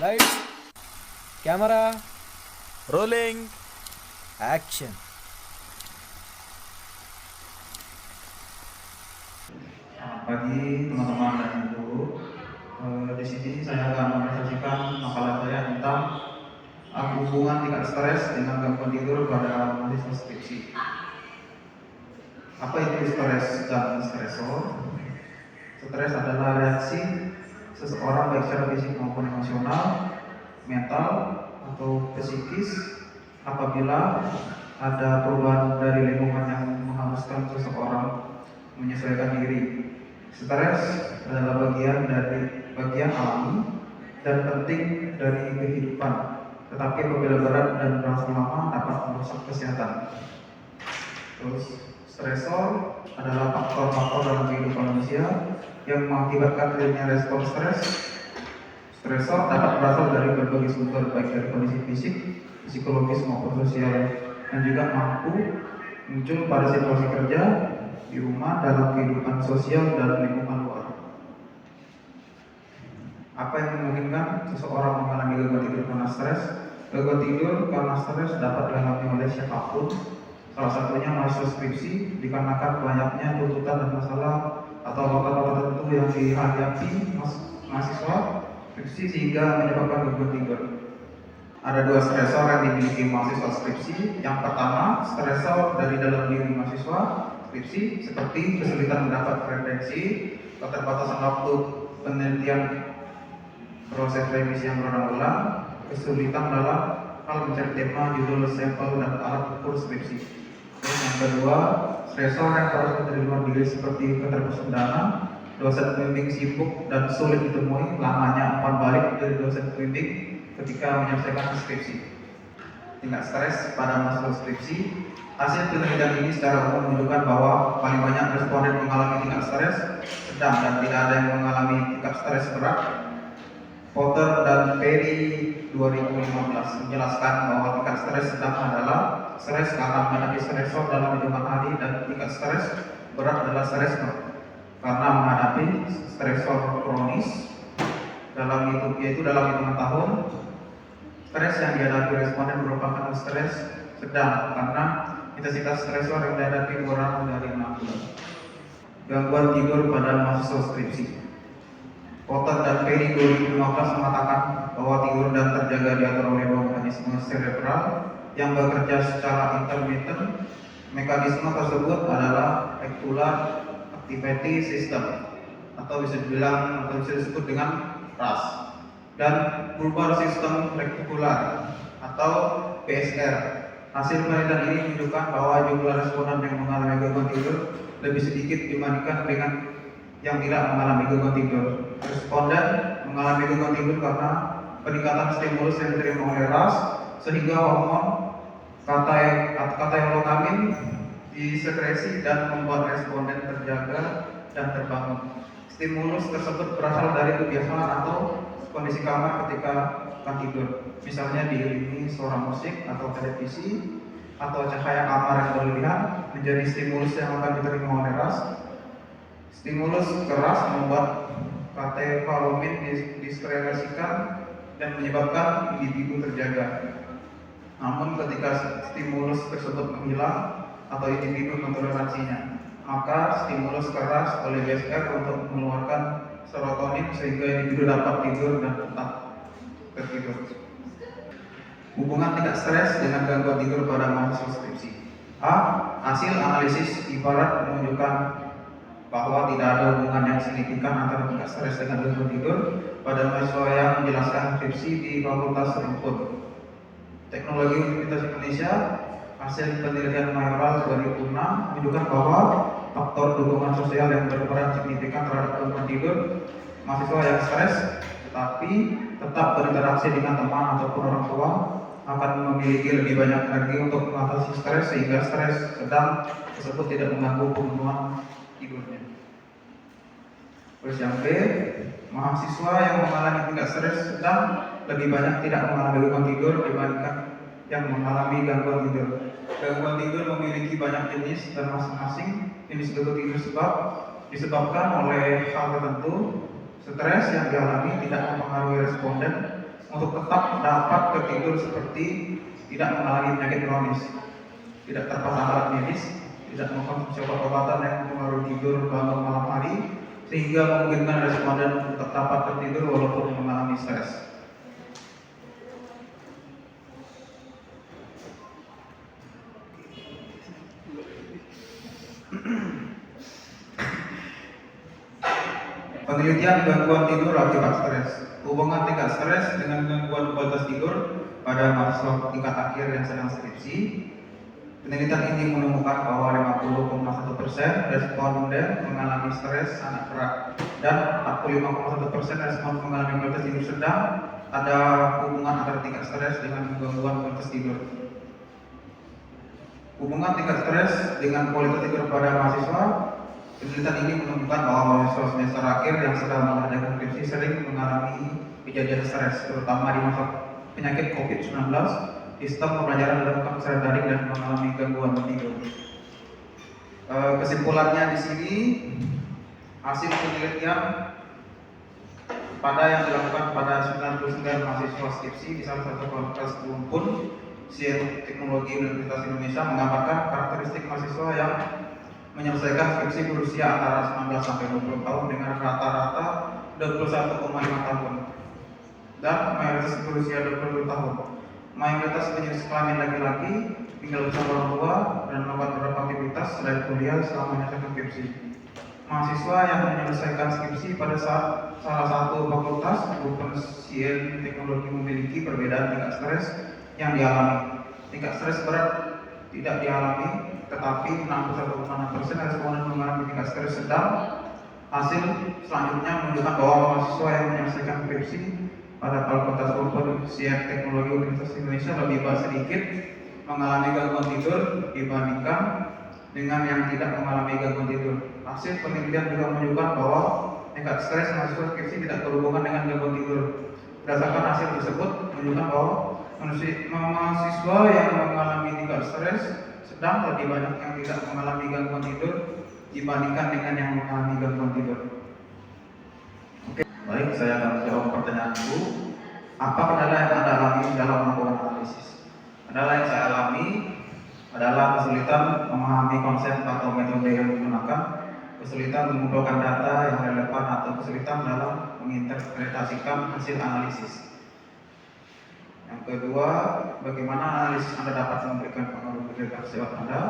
Lights, camera, Rolling. action. Selamat pagi teman-teman dan ibu. Di sini saya akan mempresentasikan makalah saya tentang hubungan tingkat stres dengan gangguan tidur pada mahasiswa skripsi. Apa itu stres dan stresor? Stres adalah reaksi seseorang baik secara fisik maupun emosional, mental atau psikis apabila ada perubahan dari lingkungan yang mengharuskan seseorang menyesuaikan diri. Stres adalah bagian alami dan penting dari kehidupan, tetapi apabila berat dan berlangsung lama dapat merusak kesehatan. Terus, stresor adalah faktor-faktor dalam kehidupan manusia yang mengakibatkan terjadinya respon stres. Stresor dapat berasal dari berbagai sumber, baik dari kondisi fisik, psikologis maupun sosial, dan juga mampu muncul pada situasi kerja, di rumah, dalam kehidupan sosial dan lingkungan luar. Apa yang memungkinkan seseorang mengalami gangguan tidur karena stres? Gangguan tidur karena stres dapat dialami oleh siapapun. Salah satunya mahasiswa skripsi, dikarenakan banyaknya tuntutan dan masalah atau masalah tertentu yang dihadapi mahasiswa skripsi sehingga menyebabkan gangguan tidur. Ada dua stresor yang dimiliki mahasiswa skripsi. Yang pertama, stresor dari dalam diri mahasiswa skripsi seperti kesulitan mendapat referensi, keterbatasan waktu penelitian, proses revisi yang berulang-ulang, kesulitan dalam hal mencari tema, judul, sampel, dan alat ukur skripsi. Terus yang kedua, stresor yang harus dari luar diri seperti keterbatasan dana, dosen pembimbing sibuk dan sulit ditemui, lamanya umpan balik dari dosen pembimbing ketika menyelesaikan skripsi. Tingkat stres pada mahasiswa skripsi. Hasil penelitian ini secara umum menunjukkan bahwa paling banyak responden mengalami tingkat stres sedang dan tidak ada yang mengalami tingkat stres berat. Potter dan Perry 2015 menjelaskan bahwa tingkat stres sedang adalah stres karena menghadapi stresor dalam hitungan hari, dan tingkat stres berat adalah stres karena menghadapi stresor kronis dalam hitungan tahun. Stres yang dihadapi responden merupakan stres sedang karena intensitas stresor yang dihadapi kurang dari 6 bulan. Gangguan tidur pada mahasiswa skripsi. Potter dan Perry 2015 mengatakan bahwa tidur dan terjaga diatur oleh dua mekanisme cerebral yang bekerja secara intermittent. Mekanisme tersebut adalah reticular activity system atau bisa disebut dengan RAS, dan bulbar sistem retikular atau BSR. Hasil penelitian ini menunjukkan bahwa jumlah responden yang mengalami gangguan tidur lebih sedikit dibandingkan dengan yang tidak mengalami gangguan tidur. Responden mengalami gangguan tidur karena peningkatan stimulus yang diterima oleh RAS, sehingga hormon katekolamiin disekresi dan membuat responden terjaga dan terbangun. Stimulus tersebut berasal dari kebiasaan atau kondisi kamar ketika akan tidur, misalnya diiringi suara musik atau televisi atau cahaya kamar yang berlebihan menjadi stimulus yang akan diterima oleh RAS. Stimulus keras membuat katekolamiin disekresikan dan menyebabkan individu terjaga. Namun ketika stimulus tersebut menghilang atau individu mentoleransinya, maka stimulus keras oleh BSR untuk mengeluarkan serotonin sehingga individu dapat tidur dan tetap tertidur. Hubungan tingkat stres dengan gangguan tidur pada mahasiswa skripsi. A. Hasil analisis ibarat menunjukkan bahwa tidak ada hubungan yang signifikan antara tingkat stres dengan gangguan tidur pada mahasiswa yang menjelaskan skripsi di fakultas rumput teknologi Universitas Indonesia. Hasil penelitian mayoral 2006 menunjukkan bahwa faktor dukungan sosial yang berperan signifikan terhadap gangguan tidur mahasiswa yang stres tetapi tetap berinteraksi dengan teman ataupun orang tua akan memiliki lebih banyak energi untuk mengatasi stres, sehingga stres sedang tersebut tidak mengganggu pemenuhan tidurnya. Terus yang B, mahasiswa yang mengalami tingkat stres sedang lebih banyak tidak mengalami gangguan tidur dibandingkan yang mengalami gangguan tidur. Gangguan tidur memiliki banyak jenis dan masing-masing jenis gangguan tidur disebabkan oleh hal tertentu. Stres yang dialami tidak mempengaruhi responden untuk tetap dapat tertidur seperti tidak mengalami penyakit kronis, tidak terpasang alat medis, tidak mengkonsumsi obat-obatan yang mempengaruhi tidur bangun malam hari, sehingga memungkinkan responden untuk dapat tertidur walaupun mengalami stres. Penelitian gangguan tidur akibat stres. Hubungan tingkat stres dengan gangguan kualitas tidur pada mahasiswa tingkat akhir yang sedang skripsi. Penelitian ini menemukan bahwa 50,1% responden mengalami stres sangat berat dan 45,1% respon mengalami kualitas tidur sedang. Ada hubungan antara tingkat stres dengan gangguan kualitas tidur. Hubungan tingkat stres dengan kualitas tidur pada mahasiswa. Penelitian ini menemukan bahwa mahasiswa semester akhir yang sedang mengerjakan skripsi sering mengalami kejadian stres, terutama di masa penyakit COVID-19. Sistem pembelajaran dilakukan secara daring dan mengalami gangguan tidur. Kesimpulannya di sini, hasil penelitian pada yang dilakukan pada 99 mahasiswa skripsi di salah satu fakultas Unpun, Sains Teknologi Universitas Indonesia menggambarkan karakteristik mahasiswa yang menyelesaikan skripsi berusia antara 19 sampai 20 tahun dengan rata-rata 21,5 tahun dan mayoritas berusia 20 tahun. Mayoritas jenis kelamin laki-laki, tinggal bersama orang tua dan melakukan beberapa aktivitas selain kuliah selama menyelesaikan skripsi. Mahasiswa yang menyelesaikan skripsi pada salah satu fakultas Unpun Sains Teknologi memiliki perbedaan tingkat stres yang dialami. Tingkat stres berat tidak dialami, tetapi 61,6% responden mengalami tingkat stres sedang. Hasil selanjutnya menunjukkan bahwa mahasiswa yang menyelesaikan skripsi pada Fakultas Unpun Sains Teknologi Universitas Indonesia lebih sedikit mengalami gangguan tidur dibandingkan dengan yang tidak mengalami gangguan tidur. Hasil penelitian juga menunjukkan bahwa tingkat stres mahasiswa skripsi tidak berhubungan dengan gangguan tidur. Berdasarkan hasil tersebut menunjukkan bahwa mahasiswa yang mengalami tingkat stres sedang lebih banyak yang tidak mengalami gangguan tidur dibandingkan dengan yang mengalami gangguan tidur. Oke, baik, saya akan jawab pertanyaan dulu. Apa kendala yang Anda alami dalam melakukan analisis? Kendala yang saya alami adalah kesulitan memahami konsep atau metode yang digunakan, kesulitan mengumpulkan data yang relevan, atau kesulitan dalam menginterpretasikan hasil analisis. Yang kedua, bagaimana analisis Anda dapat memberikan pengaruh bagi kesehatan Anda?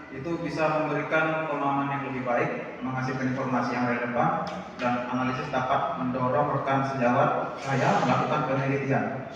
Itu bisa memberikan pemahaman yang lebih baik, menghasilkan informasi yang relevan, dan analisis dapat mendorong rekan sejawat saya melakukan penelitian.